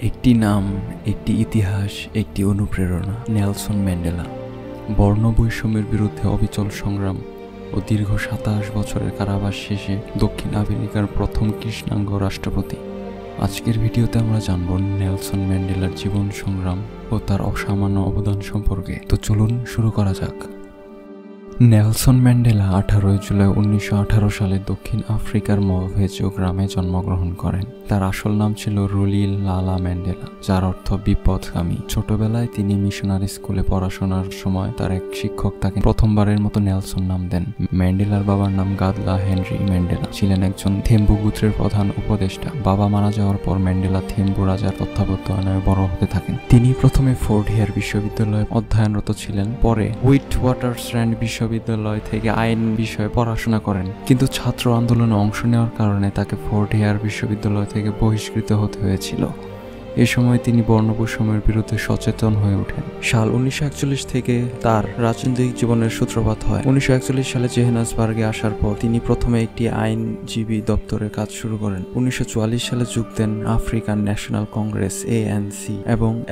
একটি নাম, একটি ইতিহাস, একটি অনুপ্রেরণা। নেলসন ম্যান্ডেলা বর্ণবৈষম্যের বিরুদ্ধে অবিচল সংগ্রাম ও দীর্ঘ ২৭ বছরের কারাবাস শেষে দক্ষিণ আমেরিকার প্রথম কৃষ্ণাঙ্গ রাষ্ট্রপতি। আজকের ভিডিওতে আমরা জানব নেলসন ম্যান্ডেলার জীবন সংগ্রাম ও তার অসামান্য অবদান সম্পর্কে। তো চলুন শুরু করা যাক। নেলসন ম্যান্ডেলা 18 জুলাই 1918 সালে দক্ষিণ আফ্রিকার মভেজো গ্রামে জন্মগ্রহণ করেন। তার আসল নাম ছিল রুলিল লালা ম্যান্ডেলা, যার অর্থ বিপথগামী। ছোটবেলায় তিনি মিশনারি স্কুলে পড়াশোনার সময় তার এক শিক্ষক তাকে প্রথমবারের মতো নেলসন নাম দেন। ম্যান্ডেলার বাবার নাম গাদলা হেনরি ম্যান্ডেলা, ছিলেন একজন থেম্বু গোত্রের প্রধান উপদেষ্টা। বাবা মারা যাওয়ার পর ম্যান্ডেলা থেম্বু রাজার তত্ত্বাবধানে বড় হতে থাকেন। তিনি প্রথমে ফোর্ট হেয়ার বিশ্ববিদ্যালয়ে অধ্যয়নরত ছিলেন, পরে হুইট ওয়াটারস্ট্যান্ড বিশ্ববিদ্যালয় থেকে আইন বিষয়ে পড়াশোনা করেন, কিন্তু ছাত্র আন্দোলনে অংশ নেওয়ার কারণে তাকে ফোর্ট হেয়ার বিশ্ববিদ্যালয় থেকে বহিষ্কৃত হতে হয়েছিল। এ সময় তিনি বর্ণবৈষম্যের বিরুদ্ধে সচেতন হয়ে ওঠেন। সাল 1941 থেকে তার রাজনৈতিক জীবনের সূত্রপাত হয়। 1941 সালে জোহান্সবার্গে আসার পর তিনি প্রথমে একটি আইনজীবী দপ্তরে কাজ শুরু করেন। 1944 সালে যোগ দেন আফ্রিকান ন্যাশনাল কংগ্রেস ANC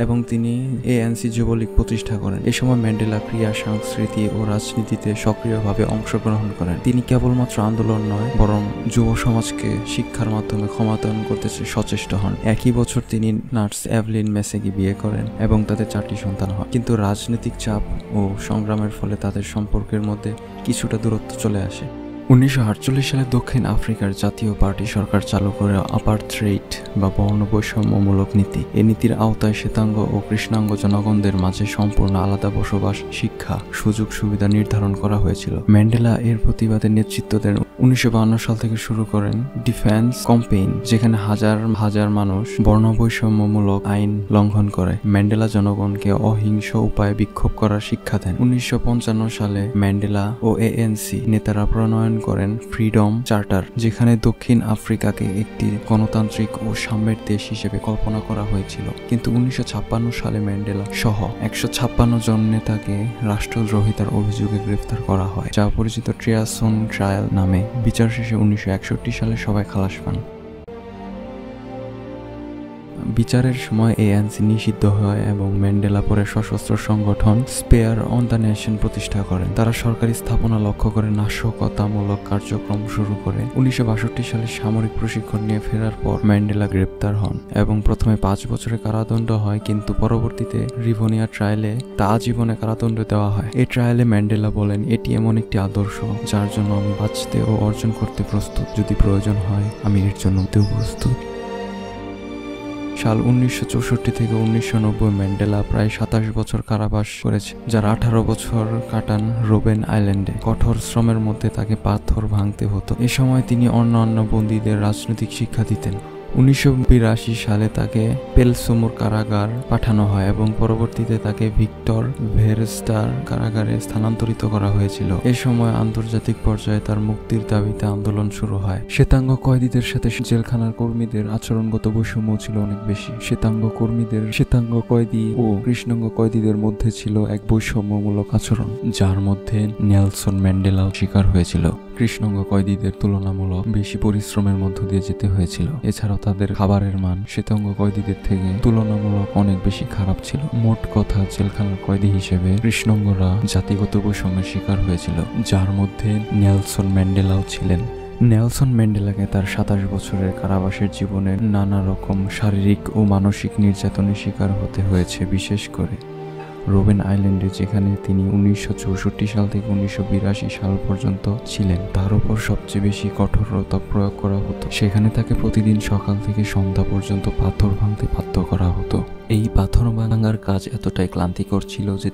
এবং তিনি ANC যুবলীগ প্রতিষ্ঠা করেন। এ সময় ম্যান্ডেলা ক্রীড়া, সংস্কৃতি ও রাজনীতিতে সক্রিয়ভাবে অংশগ্রহণ করেন। তিনি কেবলমাত্র আন্দোলন নয়, বরং যুব সমাজকে শিক্ষার মাধ্যমে ক্ষমতায়ন করতে সচেষ্ট হন। একই বছর তিনি নার্স এভলিন মেসেগি বিয়ে করেন এবং তাদের 4টি সন্তান হয়। কিন্তু রাজনৈতিক চাপ ও সংগ্রামের ফলে তাদের সম্পর্কের মধ্যে কিছুটা দূরত্ব চলে আসে। 1948 সালে দক্ষিণ আফ্রিকার জাতীয় পার্টি সরকার চালু করে আপার্থেইড বা বর্ণবৈষম্যমূলক নীতি। এই নীতির আওতায় শ্বেতাঙ্গ ও কৃষ্ণাঙ্গ জনগণদের মাঝে সম্পূর্ণ আলাদা বসবাস, শিক্ষা, সুযোগ সুবিধা নির্ধারণ করা হয়েছিল। ম্যান্ডেলা এর প্রতিবাদে নেতৃত্ব দেন। 1952 সাল থেকে শুরু করেন ডিফেন্স ক্যাম্পেইন, যেখানে হাজার হাজার মানুষ বর্ণবৈষম্যমূলক আইন লঙ্ঘন করে। ম্যান্ডেলা জনগণকে অহিংস উপায়ে বিক্ষোভ করার শিক্ষা দেন। 1955 সালে ম্যান্ডেলা ও ANC নেতারা প্রণয়ন করেন ফ্রিডম চার্টার, যেখানে দক্ষিণ আফ্রিকাকে একটি গণতান্ত্রিক ও সাম্যের দেশ হিসেবে কল্পনা করা হয়েছিল। কিন্তু 1956 সালে ম্যান্ডেলা সহ 156 জন নেতাকে রাষ্ট্রদ্রোহিতার অভিযোগে গ্রেফতার করা হয়, যা পরিচিত ট্রিয়াসন ট্রায়াল নামে। বিচার শেষে 1961 সালে সবাই খালাস পান। বিচারের সময় ANC নিষিদ্ধ হয় এবং ম্যান্ডেলা পরে সশস্ত্র সংগঠন স্পেয়ার অন দ্য নেশন প্রতিষ্ঠা করেন। তারা সরকারি স্থাপনা লক্ষ্য করে নাশকতামূলক কার্যক্রম শুরু করে। 1962 সালে সামরিক প্রশিক্ষণ নিয়ে ফেরার পর ম্যান্ডেলা গ্রেপ্তার হন এবং প্রথমে 5 বছরের কারাদণ্ড হয়, কিন্তু পরবর্তীতে রিভোনিয়া ট্রায়ালে তা আজীবনে কারাদণ্ড দেওয়া হয়। এই ট্রায়ালে ম্যান্ডেলা বলেন, এটি এমন একটি আদর্শ যার জন্য আমি বাঁচতে ও অর্জন করতে প্রস্তুত। যদি প্রয়োজন হয় আমি এর জন্য প্রস্তুত। সাল 1964 থেকে 1990 ম্যান্ডেলা প্রায় 27 বছর কারাবাস করেছে, যার 18 বছর কাটান রোবেন আইল্যান্ডে। কঠোর শ্রমের মধ্যে তাকে পাথর ভাঙতে হতো। এ সময় তিনি অন্যান্য বন্দীদের রাজনৈতিক শিক্ষা দিতেন। 1982 সালে তাকে পেলসমুর কারাগার পাঠানো হয় এবং পরবর্তীতে তাকে ভিক্টর ভেরস্টার কারাগারে স্থানান্তরিত করা হয়েছিল। এ সময় আন্তর্জাতিক পর্যায়ে তার মুক্তির দাবিতে আন্দোলন শুরু হয়। শ্বেতাঙ্গ কয়েদিদের সাথে জেলখানার কর্মীদের আচরণগত বৈষম্য ছিল অনেক বেশি। শ্বেতাঙ্গ কয়েদি ও কৃষ্ণাঙ্গ কয়েদিদের মধ্যে ছিল এক বৈষম্যমূলক আচরণ, যার মধ্যে নেলসন ম্যান্ডেলাও শিকার হয়েছিল। কৃষ্ণাঙ্গ কয়েদিদের তুলনামূলক বেশি পরিশ্রমের মধ্য দিয়ে যেতে হয়েছিল। এছাড়াও তাদের খাবারের মান শ্বেতাঙ্গ কয়েদিদের থেকে তুলনামূলক অনেক বেশি খারাপ ছিল। মোট কথা, জেলখানার কয়েদি হিসেবে কৃষ্ণাঙ্গরা জাতিগত বৈষম্যের শিকার হয়েছিল, যার মধ্যে নেলসন ম্যান্ডেলাও ছিলেন। নেলসন ম্যান্ডেলাকে তার 27 বছরের কারাবাসের জীবনে নানা রকম শারীরিক ও মানসিক নির্যাতনের শিকার হতে হয়েছে, বিশেষ করে রোবেন আইল্যান্ডে, যেখানে তিনি 1964 সাল থেকে 1982 সাল পর্যন্ত ছিলেন। তার উপর সবচেয়ে বেশি কঠোরতা প্রয়োগ করা হতো। সেখানে তাকে প্রতিদিন সকাল থেকে সন্ধ্যা পর্যন্ত পাথর ভাঙতে বাধ্য করা হতো। এই পাথর ভাঙার কাজ এতটাই ক্লান্তিকর ছিল যে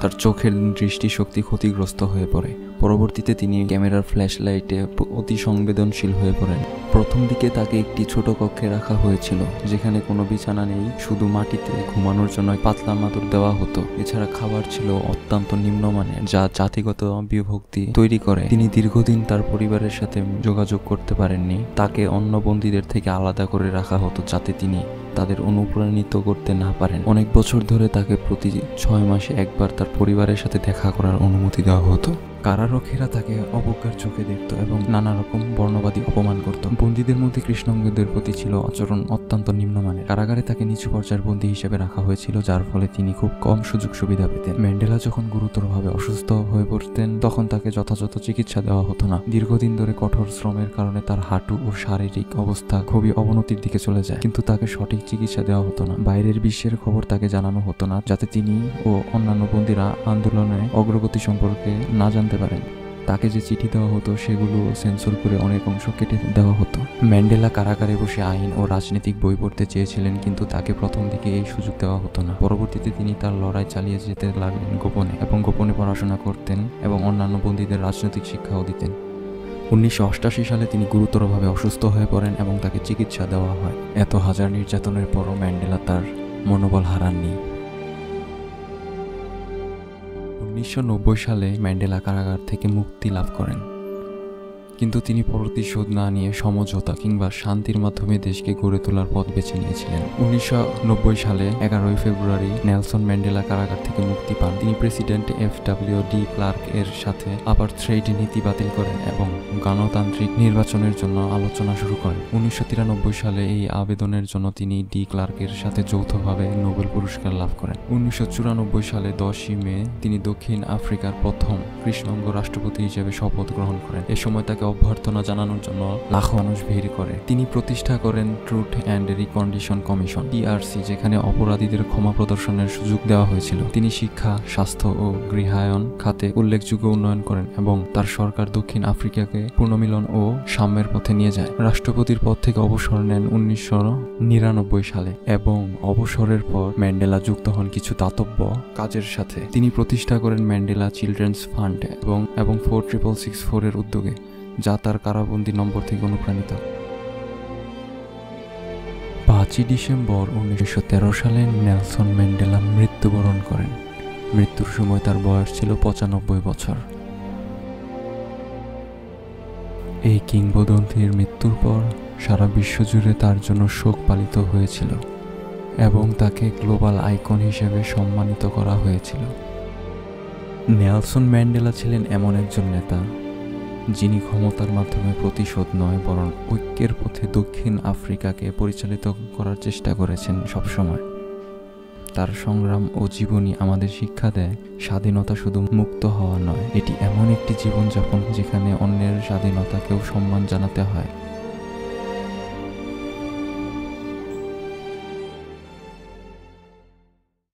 তার চোখের দৃষ্টিশক্তি ক্ষতিগ্রস্ত হয়ে পড়ে। পরবর্তীতে তিনি ক্যামেরার ফ্ল্যাশ লাইটে অতি সংবেদনশীল হয়ে পড়েন। প্রথম দিকে তাকে একটি ছোট কক্ষে রাখা হয়েছিল, যেখানে কোনো বিছানা নেই, শুধু মাটিতে ঘুমানোর জন্য পাতলা মাদুর দেওয়া হতো। এছাড়া খাবার ছিল অত্যন্ত নিম্নমানের, যা জাতিগত বিভক্তি তৈরি করে। তিনি দীর্ঘদিন তার পরিবারের সাথে যোগাযোগ করতে পারেননি। তাকে অন্য বন্দীদের থেকে আলাদা করে রাখা হতো, যাতে তিনি তাদের অনুপ্রাণিত করতে না পারেন। অনেক বছর ধরে তাকে প্রতি 6 মাসে একবার তার পরিবারের সাথে দেখা করার অনুমতি দেওয়া হতো। কারারক্ষীরা তাকে অবজ্ঞার চোখে দেখত এবং নানা রকম বর্ণবাদী অপমান করত। বন্দীদের মধ্যে কৃষ্ণাঙ্গদের প্রতি ছিল আচরণ অত্যন্ত নিম্নমানের। কারাগারে তাকে নিচু পর্যায়ের বন্দী হিসেবে রাখা হয়েছিল, যার ফলে তিনি খুব কম সুযোগ সুবিধা পেতেন। ম্যান্ডেলা যখন গুরুতরভাবে অসুস্থ হয়ে পড়তেন তখন তাকে যথাযথ চিকিৎসা দেওয়া হতো না। দীর্ঘদিন ধরে কঠোর শ্রমের কারণে তার হাঁটু ও শারীরিক অবস্থা খুবই অবনতির দিকে চলে যায়, কিন্তু তাকে সঠিক চিকিৎসা দেওয়া হতো না। বাইরের বিশ্বের খবর তাকে জানানো হতো না, যাতে তিনি ও অন্যান্য বন্দীরা আন্দোলনে অগ্রগতি সম্পর্কে না জানতে পারেন। তাকে যে চিঠি দেওয়া হতো সেগুলো সেন্সর করে অনেক অংশ কেটে দেওয়া হতো। ম্যান্ডেলা কারাগারে বসে আইন ও রাজনৈতিক বই পড়তে চেয়েছিলেন, কিন্তু তাকে প্রথম দিকে এই সুযোগ দেওয়া হতো না। পরবর্তীতে তিনি তার লড়াই চালিয়ে যেতে লাগলেন গোপনে, এবং গোপনে পড়াশোনা করতেন এবং অন্যান্য বন্দীদের রাজনৈতিক শিক্ষাও দিতেন। 1988 সালে তিনি গুরুতরভাবে অসুস্থ হয়ে পড়েন এবং তাকে চিকিৎসা দেওয়া হয়। এত হাজার নির্যাতনের পরও ম্যান্ডেলা তার মনোবল হারাননি। 1990 সালে ম্যান্ডেলা কারাগার থেকে মুক্তি লাভ করেন, কিন্তু তিনি প্রতিশোধ না নিয়ে সমঝোতা কিংবা শান্তির মাধ্যমে দেশকে গড়ে তোলার পথ বেছে নিয়েছিলেন। 1990 সালে 11 ফেব্রুয়ারি নেলসন ম্যান্ডেলা কারাগার থেকে মুক্তি পান। তিনি প্রেসিডেন্ট ডি ক্লার্ক এর সাথে আপারথাইড নীতি বাতিল করেন এবং গণতান্ত্রিক নির্বাচনের জন্য আলোচনা শুরু করেন। 1993 সালে এই আবেদনের জন্য তিনি ডি ক্লার্কের সাথে যৌথভাবে নোবেল পুরস্কার লাভ করেন। 1994 সালে 10 মে তিনি দক্ষিণ আফ্রিকার প্রথম কৃষ্ণাঙ্গ রাষ্ট্রপতি হিসেবে শপথ গ্রহণ করেন। এ সময় তাকে অভ্যর্থনা জানানোর জন্য লাখো মানুষ ভিড় করে। তিনি প্রতিষ্ঠা করেন truth and recondition commission TRC, যেখানে অপরাধীদের ক্ষমা প্রদর্শনের সুযোগ দেওয়া হয়েছিল। তিনি শিক্ষা, স্বাস্থ্য ও গৃহায়ন খাতে উল্লেখযোগ্য উন্নয়ন করেন এবং তার সরকার দক্ষিণ আফ্রিকাকে পুনর্মিলন ও সাম্যের পথে নিয়ে যায়। রাষ্ট্রপতির পদ থেকে অবসর নেন 1999 সালে এবং অবসরের পর ম্যান্ডেলা যুক্ত হন কিছু দাতব্য কাজের সাথে। তিনি প্রতিষ্ঠা করেন ম্যান্ডেলা চিলড্রেন্স ফান্ড এবং 4664 এর উদ্যোগে, যা তার কারাবন্দী নম্বর থেকে অনুপ্রাণিত। 5 ডিসেম্বর 1913 সালে নেলসন ম্যান্ডেলা মৃত্যুবরণ করেন। মৃত্যুর সময় তার বয়স ছিল 95 বছর। এই কিংবদন্তির মৃত্যুর পর সারা বিশ্বজুড়ে তার জন্য শোক পালিত হয়েছিল এবং তাকে গ্লোবাল আইকন হিসেবে সম্মানিত করা হয়েছিল। নেলসন ম্যান্ডেলা ছিলেন এমন একজন নেতা যিনি ক্ষমতার মাধ্যমে প্রতিশোধ নয় বরং ঐক্যের পথে দক্ষিণ আফ্রিকাকে পরিচালিত করার চেষ্টা করেছেন সবসময়। তার সংগ্রাম ও জীবনী আমাদের শিক্ষা দেয়, স্বাধীনতা শুধু মুক্ত হওয়া নয়, এটি এমন একটি জীবনযাপন যেখানে অন্যের স্বাধীনতাকেও সম্মান জানাতে হয়।